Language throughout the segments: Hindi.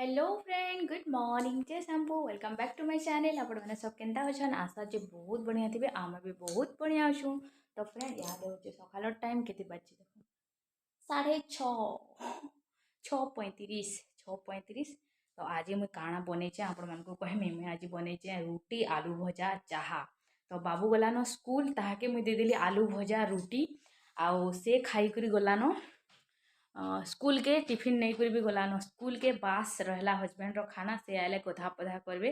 हेलो फ्रेंड गुड मॉर्निंग जय Shambhu welcome back to my channel आपण मैंने सब केनता अछन आशा जे बहुत बढ़िया थे आम भी बहुत बढ़िया अच्छू। तो फ्रेंड याद हो सकाल टाइम के बजे देखो 6:30 6:35। तो आज मुझे काଣା बनईचे आपण मान कहमी मुझे आज बनईचे रुटी आलू भजा चाहा। तो बाबू गलान स्कूल ताके मुझे देदेली आलू भजा रुटी आउ से खाई करी गलान स्कूल के टिफिन नहीं कर भी गलान स्कूल के बास रहला हजबैंड रो खाना से आले गधा पधा करबे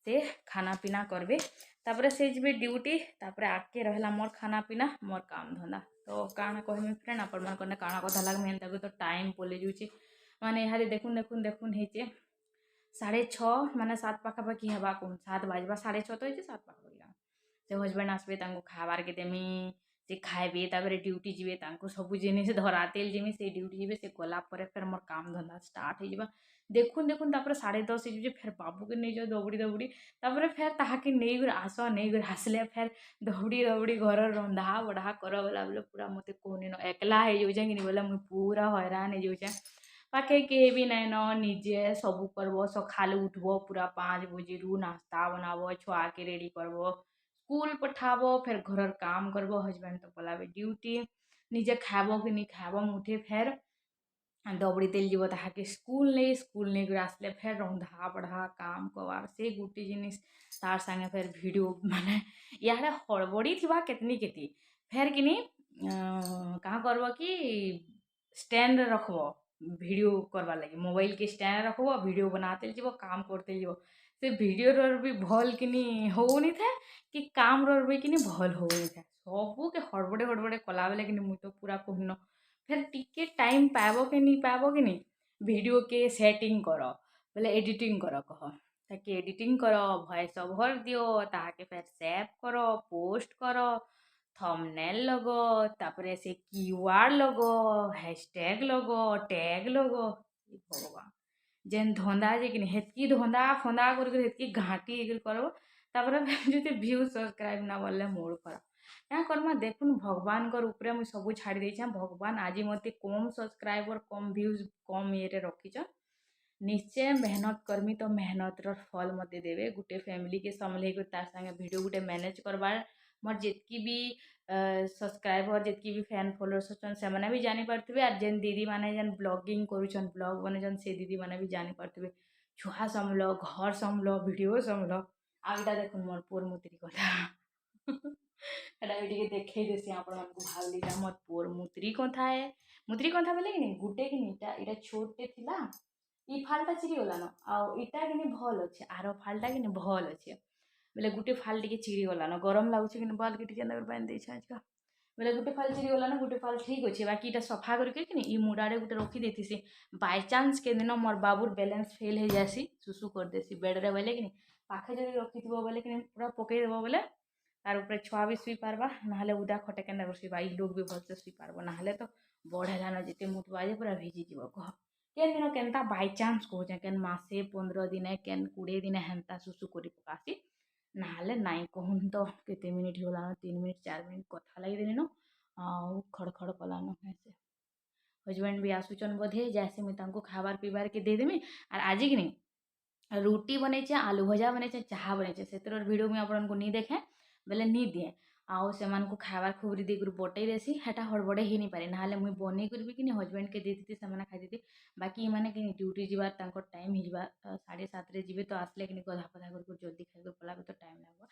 से खाना पीना करबे तापर से जबे ड्यूटी तापर आके रहला मोर खाना पीना मोर काम धंदा। तो काଣା कहमी फ्रेंड आपण मन कने काଣା कथा लागमी एंता तो टाइम पले जुचे माने इहादे देखुन देखुन देखुन हेचे 6:30 माने 7 पाखापाखि हेबा कोन 7 बाजबा 6:30 तो हेचे 7 पाखापाखि से हजबैंड आसबे तांको खाबार के देमी से खाइबे तापर ड्यूटी जीवे तांको सब जिनिस धरातेल जिमी से ड्यूटी जीवे से गला पर फिर मोर काम धंदा स्टार्ट हो जाबा। देखुन देखुन तापर 10:30 हो फिर बाबू के नहीं जाओ दौड़ी दौड़ी तापर फिर ताहाके नहीं कर आस नहीं कर आसले फिर दौड़ी दौड़ी घर रंधा बढ़ा कर बोला बोले पूरा मते कहनी न एकला हो जाऊे कि बोले मुझे पूरा हैरान हो जाऊे पाखे के भी नाइन निजे सब करब सकाल उठब पूरा 5 बजे नाश्ता बनाब छुआ के रेडी करब स्कूल पठाब फिर घर काम करब हजबैंड तो पलाबे ड्यूटी निजे खाब कि नहीं खाब मुठे फिर दौड़ी तेल जीव ताके स्कूल नहीं कर आसले फिर रंधा बढ़ा काम कबार से गोटे जिनिस तार संगे फिर वीडियो माने यार हड़बड़ी थी केतनी केती फिर कि कहाँ करब कि स्टैंड रखब वीडियो करवार लगे मोबाइल के स्टैंड रखब वीडियो बनाते जीव काम करते जीव से वीडियो रो भी भल कि होनी था कि काम रो भी कि भल होनी था सबू के हड़बड़े हड़बड़े कला बेले कि मुझे तो पूरा कहन फिर टिके टाइम पाब कि नहीं पाब कि नहीं वीडियो के सेटिंग कर बोले एडिटिंग कर कह ताकि एडिटिंग कर वॉइस ओवर दियो ताके फिर सेव कर पोस्ट कर थंबनेल लगो तापर से कीवर्ड लगो हैशटैग लगो टैग लगो भगवान जेन धंदा जे कि हेतकी धंदा फंदा करके घाटी करब तापर जो व्यू सब्सक्राइब ना बोले मूड खराब क्या करमा देखुन भगवान ऊपर मुझे सब छाड़ी देछे भगवान आज मत कम सब्सक्राइबर कम व्यूज कम ये रखीच निश्चय मेहनत करमी तो मेहनत फल मत देवे गोटे फैमिली के संभले संगे वीडियो गोटे मैनेज करवार मोर जितकी भी सब्सक्राइबर जितकी भी फैन फॉलोअर्स अच्छन से भी जानी पार्थे आर जेन दीदी मैंने जेन ब्लॉगिंग करुछन ब्लॉग बनेछन से दीदी मैंने भी जानी पार्थे छुआ संभल घर संभल वीडियो संभल आगटा देखुन मोर पुअर मुतरी कथा एटा भी टिके देखई देसी आपण मानकु भाल दिला मोर पुअर मुतरी कथा है मुतरी कथा बोले कि गुटे कि इटा इटा छोटे थिला इ फालटा चिरी गलान आउ इटा कि भल अच्छे आर फालटा कि भल अच्छे बोले गुटे फाल टिके चिरी गलान गरम लागुचे कि बाल के टिके बांध देछे आजका बोले गुटे फाल चिरी गलान गुटे फाल ठीक अच्छे बाकी इटा सफा करके कि इ मुडारे गुटे रखी देथिसी बाय चांस के दिन मोर बाबूर बैलेंस फेल हो जासी सुसु कर देसी बेड रे बोले कि पाखे जदि रखिथिबो बोले कि पूरा पकई देबो बोले तार ऊपर छुआ भी शुई पार्बा ना उदा खटे के शुवा इ लोग भी भलसे शुई पार्ब ना तो बढ़ेलान जिते मुत बाजे पूरा भिजी जीव कह केन दिन केनता बाय चांस कहे केन मासे 15 दिन केन 20 दिन हेन्ता सुसु कर पकासी ना नाई कहून तो केते मिनिट होलान 3 मिनिट 4 मिनिट कथा लगी देनी न खड़ खड़ कलान ऐसे हजबैंड भी आसुचन बोधे जैसे मुझे खाबार पीबार के देदेमी और आज कि नहीं रुटी बनईचे आलू भजा बनईचे चाहा बनईचे से वीडियो मुझे आपको नहीं देखे बोले नहीं दिए आउ से खाबार खुबरी देकर बटई देसी हेटा हड़बड़े ही नहीं पारे ना मुझे बनई करी कि हजबैंड के देती से खाई दी बाकी मैंने कि ड्यूटी जीवार टाइम हो 7:30 जी तो आसले कि गधा पधा कर जल्दी खाई पलाबे तो टाइम लगे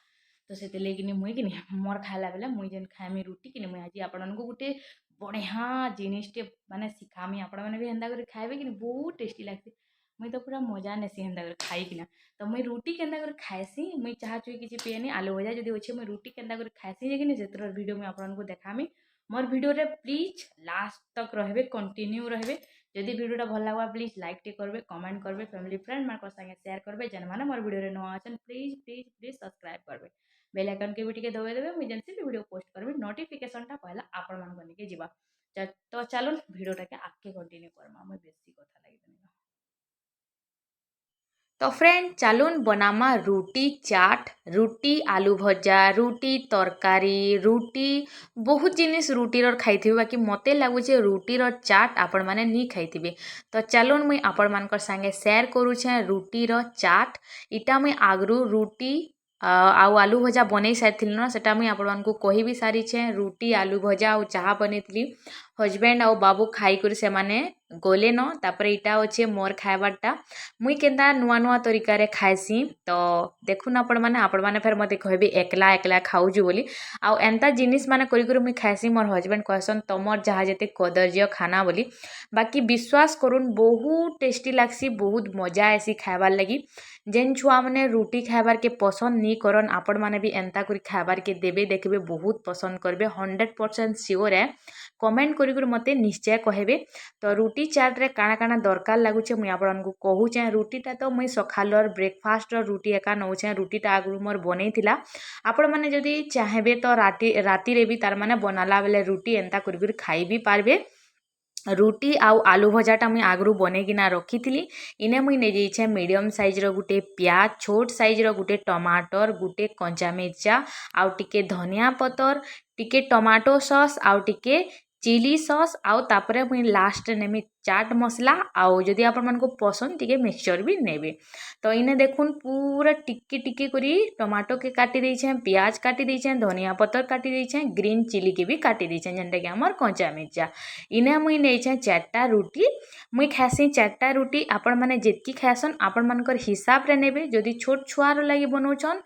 तो से लगे मुई कि मोर खाला बेले मुई जेन खाएमी रुटी कि मुझे आज आपण गोटे बढ़िया जिनिसटे माने शिखामी आपण मैंने भी हेन्ता कर खाइबे कि बहुत टेस्टी लगती मुई तो पूरा मजा नेसी हेन्ता कर खाइकिना तो मुई रुटी केन्ता कर खाएसी मुई चाह चुई किसी पिएनी आलू भजा जदि अच्छे मुई रुटी केन्ता कर खाएसी जे कि से वीडियो मुझे आपको देखामी मोर वीडियो रे प्लीज लास्ट तक रहे कंटिन्यू रहे जदि वीडियोटा भल लगा प्लीज लाइक टे करबे कमेंट करबे फैमिली फ्रेंड मानक संगे शेयर करबे जेन माने मोर वीडियो रे नवा अछन प्लीज प्लीज प्लीज सब्सक्राइब करबे बेल आइकन के भी टिके दबाई देबे मुझे जेनसे भी वीडियो पोस्ट करबे नोटिफिकेशनटा पहला आपण मान कनिके जीवा तो चलो वीडियोटा के आगे कंटिन्यू करमा मुझे बेसी कथा लगी तो फ्रेंड चलून बनामा रुटी चाट रुटी आलू भजा रुटी तरकारी रुटी बहुत जिनिस रुटीर खाई बाकी मत लगुच रुटीर चाट आपण मैंने नहीं खाई। तो चलून मुई आपण मानकर संगे शेयर करुछे रुटीर चाट। इटा मुई आगरू रुटी आउ आलू भजा बनई सारी ना सेटा मुई आपण मानकु कहि भी सारीछे। रुटी आलू भजा आउ चाहा बनईली हजबैंड आउ बाबू खाई कर से माने गले न तापर इटा अच्छे मोर खाइबारटा मुई केन्ता नुआ नुआ तरीका खाएसी। तो देखुन आपण मैंने फेर मते कहबे एकला एकला खाऊजु बोली आउ एंता जिनिस माने करी करी मुई खाएसी। मोर हजबैंड कहसन तमर जहाँ जेते कदर्य खाना बोली बाकी विश्वास करुन बहुत टेस्टी लागसी बहुत मजा आसी खाइबार लगी। जेन छुआ मैंने रुटी खाइबार के पसंद नहीं करन आपण मैंने भी एंता करी खाइबार के देबे देखबे बहुत पसंद करबे 100% सियोर है। कमेंट करी करी मते निश्चय कहबे। तो रुटी चाट रे काना काना दरकार लागुचे मुई आपनको कहूचे। रुटीटा तो मुई सखालर ब्रेकफास्ट रुटी एका नौचे रुटीटा आगु मोर बनईथिला आपण मैंने जदि चाहेबे तो राति रे भी तार माने बनाला बेले रुटी एंता करी करी खाई भी पारबे। रुटी आउ आलू भजाटा मुई आगरू बनईकिना रखी इने मुई नहीं जाइछे मीडियम साइज्र गुटे प्याज छोट साइज्र गुटे टमाटर गुटे कंचा मिर्चा आउ टिके धनिया पतर टिके टमाटो सॉस आउ टिके चिली सॉस आउ तापरे मुई लास्ट नेमी चाट मसला आउ जदि आपण मानको पसंद टिके मिक्सचर भी नेबे। तो इने देखुन पूरा टिक्की टिक्की करी टमाटो के काटी देछे प्याज काटी देछे धनिया पतर काटी देछे ग्रीन चिली के भी काटी देछे जेनटा कि हमर कंचा मिर्चा। इने मुई नेछे चारटा रुटी मुई खासी चारटा रुटी आपण माने जेतकी खासन आपण मानकर हिसाब रे नेबे। जदि छोट छुआर लागि बनौछन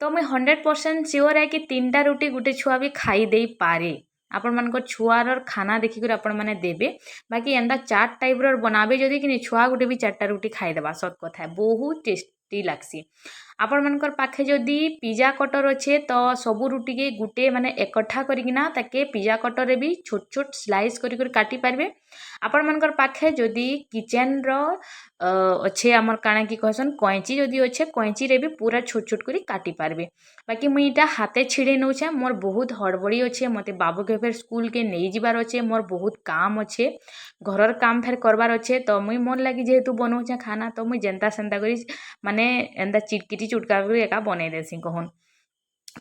तो मुई 100% सियोर है कि 3टा रुटी गुटे छुआ भी खाई दे पारे। आपण मानकर छुआर खाना देखिक आपण मैंने देबे बाकी एंता चाट टाइप्र बनाबे जदि कि छुआ गुटे भी 4टा रुटी खाईदेबा सत कथा बहुत टेस्टी लागसी। आपण मानकर पाखे जदि पिज्जा कटर अच्छे तो सबू रुटी के गुटे माने एकठा करिकिना ताके पिज्जा कटर रे भी छोट छोट स्लाइस करी करी काटी पारबे। आपण मानकर पाखे जदि किचन रो अच्छे आमर काना कि कहसन कैंची जदि अच्छे कैंची रे भी पूरा छोट छोट करी काटी पारबे। बाकी मुई इटा हाथे छिड़े नौछे मोर बहुत हड़बड़ी अच्छे मते बाबू के फेर स्कूल के नहीं जिबार अच्छे मोर बहुत काम अच्छे घरर काम फेर करबार अच्छे। तो मुई मोर लगी जेहेतु बनौछे खाना तो मुई जेनता सेंता करी माने एंता चिटकिटी चुटका करी एका बनई देसी कहन।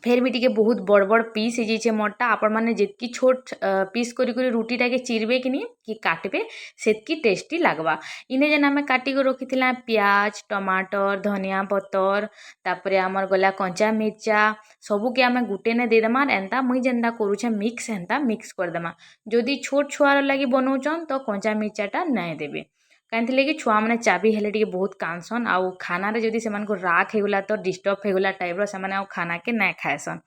फेर भी टिके बहुत बड़ बड़ पीस हो जाइए मोरटा आपण मैंने जितकी छोट पीस करी करी रुटीटा के चिरबे कि नहीं कि काटबे सेतकी टेस्टी लागबा। इने जेन आमे काटी को रखी प्याज टमाटर धनिया पतर तापरे आमर गला कंचा मिर्चा सबू के आमे गुटे ने देदेमा एंता मुई जेनता करूछे मिक्स एंता मिक्स करदेमा। जदि छोट छुआर लगी बनौछन तो कंचा मिर्चाटा नहीं देबे कहीं कि छुआ मैंने चाबी हेले टिके बहुत कानसन आउ खाना रे जदि सेमान को राख हेगला तो डिस्टर्ब हेगला टाइप्र से आउ खाना के ना खाएसन।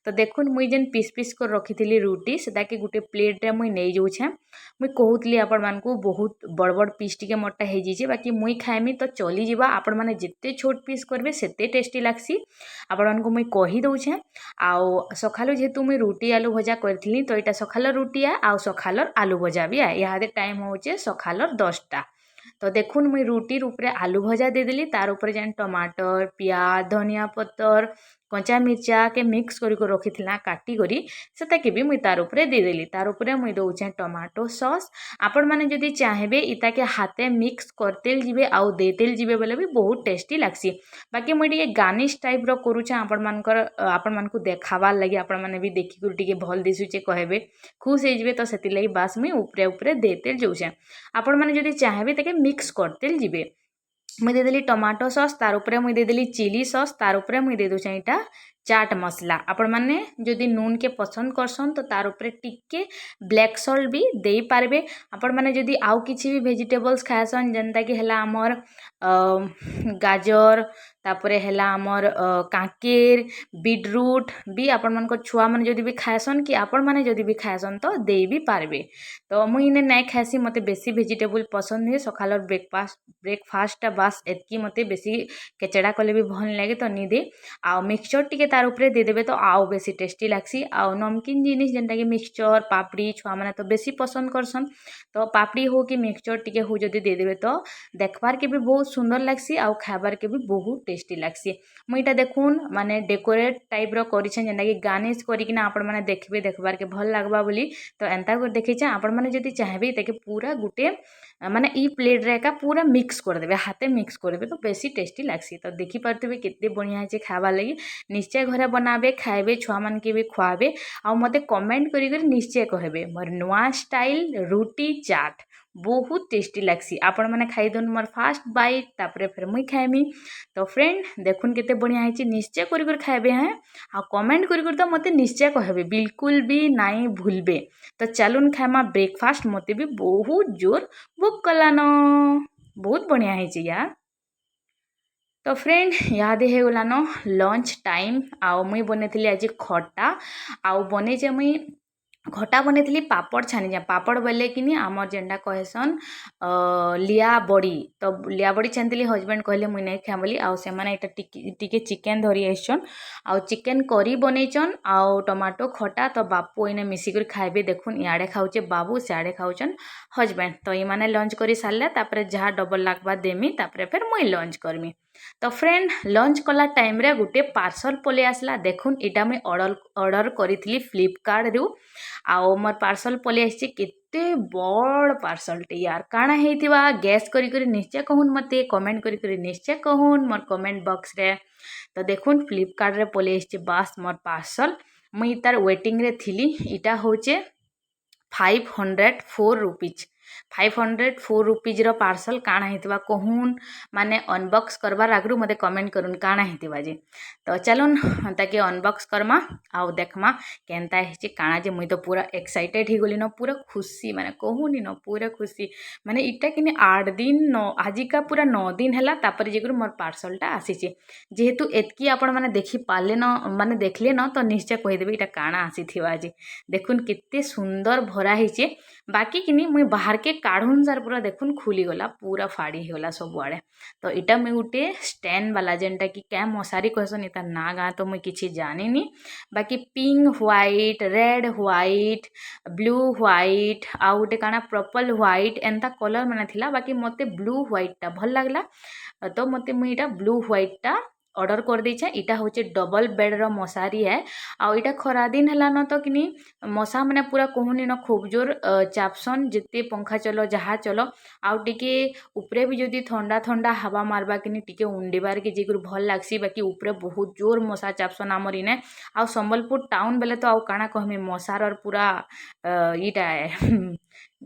तो देखुन मुई जेन पीस पीस कर रखी रुटी सेटा के गुटे प्लेट रे मुई नहीं जाऊछे। मुई कहूतली आपण मानकु बहुत बड़ बड़ पीस टिके मोटा हो जाइए बाकी मुई खाएमी तो चली जीवा। आपण माने जिते छोट पीस करबे सेते टेस्टी लागसी आपण मानकु मुई कहि दउछे। आउ सखालु जेहेतु मुई रुटी आलू भजा करथिली तो इटा सखालर रुटी है आउ सखालर आलू भजा भी है इहादे टाइम होचे सखालर 10टा। तो देखुन मुई रुटीर उपरे आलू भजा देदेली तार उपरे जेन टमाटर प्याज धनिया पतर कंचा मिर्चा के मिक्स करी को रखी काटी करी सेटा के भी मुई तार उपरे देदेली। तार उपरे मुई दउछे टमाटो सॉस आपण माने जदि चाहेबे इता के हाथे मिक्स करतेल जिबे आउ देतेल जिबे बोले भी बहुत टेस्टी लागसी। बाकी मुई टिके गार्निश टाइप रो करूछे आपण मानकु देखाबार लगी आपण माने भी देखि कर टिके भल दिसुचे कहबे खुश हे जिबे। तो सेति लगी बास मुई उपरे उपरे देतेल जोछे आपण माने जदि चाहेबे ताके मिक्स करतेल जिबे। मुई देदेली टमाटो सॉस तार उपरे मुई देदेली चिली सॉस तार उपरे मुई दे दूछे इटा चाट मसला। आपण माने जदि नून के पसंद करसन तो तार उपरे टिके ब्लैक सॉल्ट भी दे पारबे। आपण माने जदि आउ किछि भी वेजिटेबल्स खाएसन जेनता कि हला हमर गाजर तापरे हला हमर कांकेर बीटरूट भी आपण मानकर छुआ माने जदि भी खाएसन कि आपण माने जदि भी खाएसन तो दे भी पारबे। तो मुई इने नाइ खाएसी मते बेसी वेजिटेबल पसंद हुए सखालर ब्रेकफास्ट बास एतकी मते बेसी केचड़ा कले भी भल लगे तो नी दे आउ मिक्सचर टिके तार उपरे दे देबे तो आउ बेसी टेस्टी लागसी। आउ नमकीन जिनिस जेनटा कि मिक्सचर पापड़ी छुआ माने तो बेसी पसंद करसन तो पापड़ी हो कि मिक्सचर टिके हो जदि दे देबे तो देखबार के भी बहुत सुंदर लागसी आउ खाबार के भी बहुत टेस्टी लागसी। मुई इटा देखुन माने डेकोरेट टाइप रो करिछे जेनटा कि गार्निश करिकिना आपण माने देखबे देखबार के भल लागबा बोली तो एंता कर देखिछे। आपण माने जदि चाहेबे ताके पूरा गुटे माने ई प्लेट रे एका पूरा मिक्स कर देबे, हाथे मिक्स करबे तो बेसी टेस्टी लागसी। तो देखि पारथिबे केते बढ़िया है खावा लगी। निश्चय घरे बनाबे, खाइबे, छुआ मन के भी खुआबे आ मते कमेंट करी करी निश्चय कहबे मोर नुआ स्टाइल रुटी चाट बहुत टेस्टी लागसी। आपण मैंने खाई दोन मोर फास्ट बाइट, तापरे फिर मुई खाइमी। तो फ्रेंड देखुन केते बढ़िया है, निश्चय करी कर खाइबे हैं आ कमेंट करी कर तो मते निश्चय कहबे, बिल्कुल भी नाई भूलबे। तो चलुन खाइमा ब्रेकफास्ट, मते भी बहुत जोर भूख कलान, बहुत बढ़िया है यार। तो फ्रेंड यादे हे गलान लंच टाइम। आउ मुई बनेथिली आज खटा, आउ बनेचे मुई खटा बनेथिली पापड़ छानी। पापड़ बोले कि आमर जेनटा कहसन लिया बड़ी। तो लिया बड़ी छानी हजबैंड कहले मुई नहीं खाए बोली। आउ से माने एटा टिके चिकेन धरी आइछन, आउ चिकेन करी बनैछन, आउ टमाटो खटा। तो बापू इने मिसिकर खाइबे। देखुन इयाड़े खाउचे बाबू, सियाड़े खाउचन हजबैंड। तो ये माने लंच करी सारले तापरे जहाँ डबल लागबा देमी, तापरे फिर मुई लंच करमी। तो फ्रेंड लंच कला टाइम रे गुटे पार्सल पले आसला। देखुन इटा मुई ऑर्डर करी फ्लिपकार्ट रु। आउ मोर पार्सल पले आसी केते बड़ पार्सलटे यार। काଣା हेइथिबा गैस करी करी निश्चय कहून, मते कमेंट करी करी निश्चय कहून मोर कमेंट बॉक्स रे। तो देखुन फ्लिपकार्ट रे पले आसी बास मोर पार्सल। मुई तार वेटिंग रे थिली। इटा होचे 504 रुपीज, 504 रुपीज रो पार्सल। काଣା हेतिबा कहून, माने अनबॉक्स करबार आगरू मते कमेंट करूँ काଣା हेतिबा जे। तो चलुन ताके अनबॉक्स करमा आउ देखमा केनता हेची काଣା जे। मुई तो पूरा एक्साइटेड ही गली न, पूरा खुशी माने कहूनी न, पूरा खुशी माने इटा किने 8 दिन 9 आजिका पूरा 9 दिन हैला तापर जेकरू मोर पार्सलटा आसीचे। जेहेतु एतकी आपण माने देखि पाले न, माने देखले न तो निश्चय कहि देबे इटा काଣା आसीथिबा जे। देखुन केते सुंदर भरा हेचे। बाकी किनी मुई बाहर के काढ़ुन सार पूरा देखुन खुली गला, पूरा फाड़ी गला सब आड़े। तो इटा मुई गुटे स्टैंड वाला जेनटा कि क्या मशारी कहसन, इता ना गाँ तो मुई किछि जानिनी। बाकी pink white, red white, blue white, आउ गुटे काना पर्पल व्हाइट एंता कलर माने थिला। बाकी मते ब्लू व्हाइट टा भल लागला। तो मते मुई इटा ब्लू व्हाइट टा ऑर्डर कर देछे। इटा होचे डबल बेड रो मशारी है। आउ इटा खरा दिन हला न तो किनी मशा माने पूरा कहूनी न खूब जोर चापसन, जिते पंखा चलो जहाँ चलो। आउ टिके उपरे भी जदि ठंडा ठंडा हवा मारबा किनी टिके उंडेबार के जेकुर भल लागसी। बाकी उपरे बहुत जोर मशा चापसन आमर इने। आउ संबलपुर टाउन बेले तो आउ काଣା कहमी मशार पूरा इटा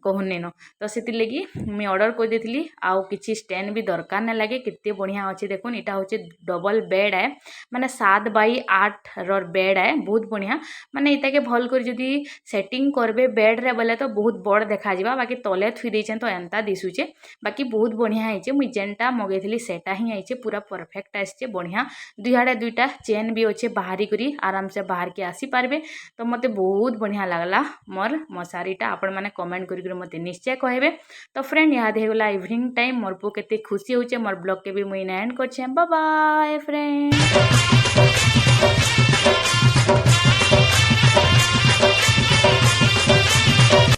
कहूनी न। तो से लगी मुई ऑर्डर कर देथिली। आउ किछि स्टैंड भी दरकार ना लगे, केते बढ़िया अच्छे। देखुन इटा होचे डबल बेड है, माने 7x8 रो बेड है, बहुत बढ़िया। माने इता के भल कर जदि सेटिंग करबे बेड रे बोले तो बहुत बड़ देखा जिबा। बाकी तले थुई देछन तो एंता दिसुचे। बाकी बहुत बढ़िया आइचे। मुई जेनटा मगेथिली सेटा ही आइचे, पूरा परफेक्ट आइचे बढ़िया। दुई आड़े दुईटा चेन भी अच्छे, बाहरी करी आराम से बाहर के आसी पारबे। तो मते बहुत बढ़िया लागला मोर मशारीटा। आपण माने कमेंट करी मते निश्चय कहबे। तो फ्रेंड याद हे गला इवनिंग टाइम, मोर पो केते खुशी होचे। मोर ब्लॉग के भी मुई एंड करछे। Bye bye friend.